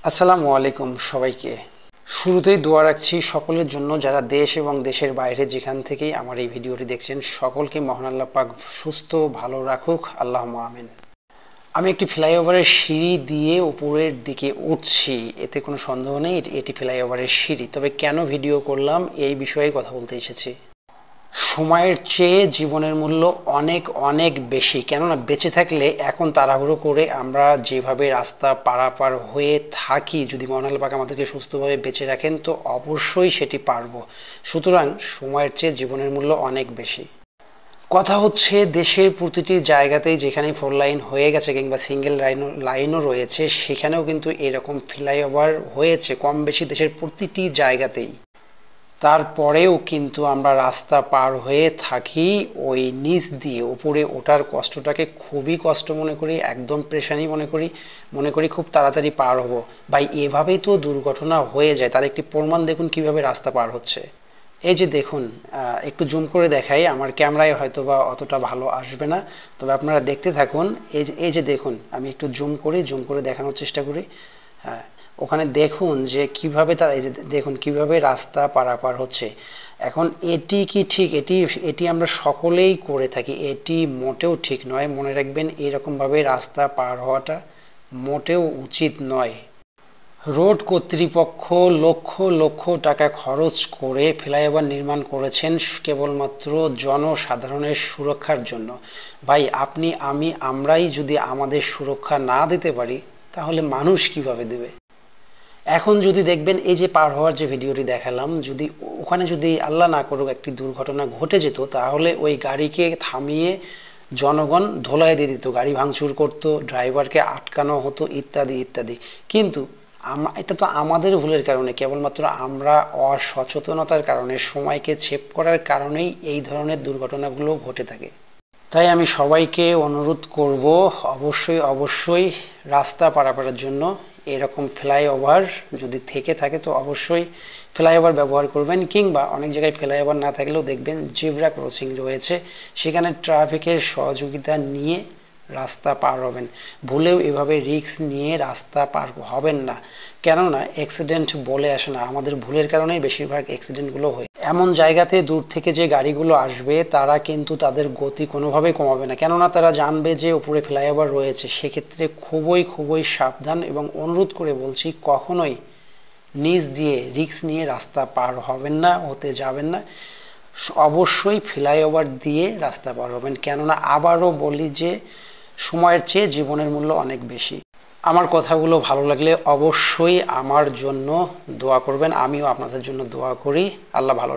আসসালামু আলাইকুম সবাইকে। শুরুতেই দোয়া রাখছি সকলের জন্য যারা দেশ এবং দেশের বাইরে যেখান থেকেই আমার এই ভিডিওটি দেখছেন, সকলকে মহান আল্লাহ পাক সুস্থ ভালো রাখুক, আল্লাহুম্মা আমিন। আমি একটি ফ্লাইওভারের সিঁড়ি দিয়ে উপরের দিকে উঠছি, এতে কোনো সন্দেহ নেই এটি ফ্লাইওভারের সিঁড়ি। তবে কেন ভিডিও করলাম এই বিষয়ে কথা বলতে এসেছি। সময়ের চেয়ে জীবনের মূল্য অনেক অনেক বেশি। কেননা বেঁচে থাকলে এখন তাড়াহুড়ো করে আমরা যেভাবে রাস্তা পারাপার হয়ে থাকি, যদি মহান আল্লাহ পাক আমাদেরকে সুস্থভাবে বেঁচে রাখেন তো অবশ্যই সেটি পারবো। সুতরাং সময়ের চেয়ে জীবনের মূল্য অনেক বেশি। কথা হচ্ছে দেশের প্রতিটি জায়গাতেই যেখানে ফোর লাইন হয়ে গেছে কিংবা সিঙ্গেল লাইনও রয়েছে, সেখানেও কিন্তু এরকম ফ্লাইওভার হয়েছে কম বেশি দেশের প্রতিটি জায়গাতেই। তারপরেও কিন্তু আমরা রাস্তা পার হয়ে থাকি ওই নিচ দিয়ে উপরে ওঠার কষ্টটাকে খুবই কষ্ট মনে করি, একদম পেরেশানি মনে করি খুব তাড়াতাড়ি পার হব। ভাই এভাবেই তো দুর্ঘটনা হয়ে যায়। তার একটি প্রমাণ দেখুন কিভাবে রাস্তা পার হচ্ছে। এই যে দেখুন, একটু জুম করে দেখাই, আমার ক্যামেরায় হয়তো বা অতটা ভালো আসবে না, তবে আপনারা দেখতে থাকুন। এই যে দেখুন, আমি একটু জুম করে দেখানোর চেষ্টা করি। হ্যাঁ, ওখানে দেখুন যে কিভাবে তারা, এই যে দেখুন কিভাবে রাস্তা পারাপার হচ্ছে। এখন এটি কি ঠিক? এটি আমরা সকলেই করে থাকি, এটি মোটেও ঠিক নয়। মনে রাখবেন এরকমভাবে রাস্তা পার হওয়াটা মোটেও উচিত নয়। রোড কর্তৃপক্ষ লক্ষ লক্ষ টাকা খরচ করে ফ্লাইওভার নির্মাণ করেছেন কেবলমাত্র জনসাধারণের সুরক্ষার জন্য। ভাই আপনি আমরাই যদি আমাদের সুরক্ষা না দিতে পারি তাহলে মানুষ কিভাবে দেবে? এখন যদি দেখবেন এই যে পার হওয়ার যে ভিডিওটি দেখালাম, যদি ওখানে যদি আল্লাহ না করুক একটি দুর্ঘটনা ঘটে যেত, তাহলে ওই গাড়িকে থামিয়ে জনগণ ধোলাই দিয়ে দিত, গাড়ি ভাঙচুর করতো, ড্রাইভারকে আটকানো হতো ইত্যাদি ইত্যাদি। কিন্তু এটা তো আমাদের ভুলের কারণে, কেবলমাত্র আমরা অসচেতনতার কারণে, সময়কে ছেপ করার কারণেই এই ধরনের দুর্ঘটনাগুলো ঘটে থাকে। তাই আমি সবাইকে অনুরোধ করব, অবশ্যই রাস্তা পারাপারের জন্য এরকম ফ্লাইওভার যদি থেকে থাকে তো অবশ্যই ফ্লাইওভার ব্যবহার করবেন, কিংবা অনেক জায়গায় ফ্লাইওভার না থাকলেও দেখবেন জিব্রা ক্রসিং রয়েছে, সেখানে ট্রাফিকের সহযোগিতা নিয়ে রাস্তা পার হবেন। ভুলেও এভাবে রিস্ক নিয়ে রাস্তা পার হবেন না, কেননা অ্যাক্সিডেন্ট বলে আসে না, আমাদের ভুলের কারণেই বেশিরভাগ অ্যাক্সিডেন্টগুলো হয়। এমন জায়গাতে দূর থেকে যে গাড়িগুলো আসবে তারা কিন্তু তাদের গতি কোনোভাবেই কমাবে না, কেননা তারা জানবে যে উপরে ফ্লাইওভার রয়েছে। সেক্ষেত্রে খুবই সাবধান এবং অনুরোধ করে বলছি, কখনোই নিচ দিয়ে রিস্ক নিয়ে রাস্তা পার হবেন না, হতে যাবেন না। অবশ্যই ফ্লাইওভার দিয়ে রাস্তা পার হবেন, কেননা আবারও বলি যে সময়ের চেয়ে জীবনের মূল্য অনেক বেশি। আমার কথাগুলো ভালো লাগলে অবশ্যই আমার জন্য দোয়া করবেন, আমিও আপনাদের জন্য দোয়া করি। আল্লাহ ভালো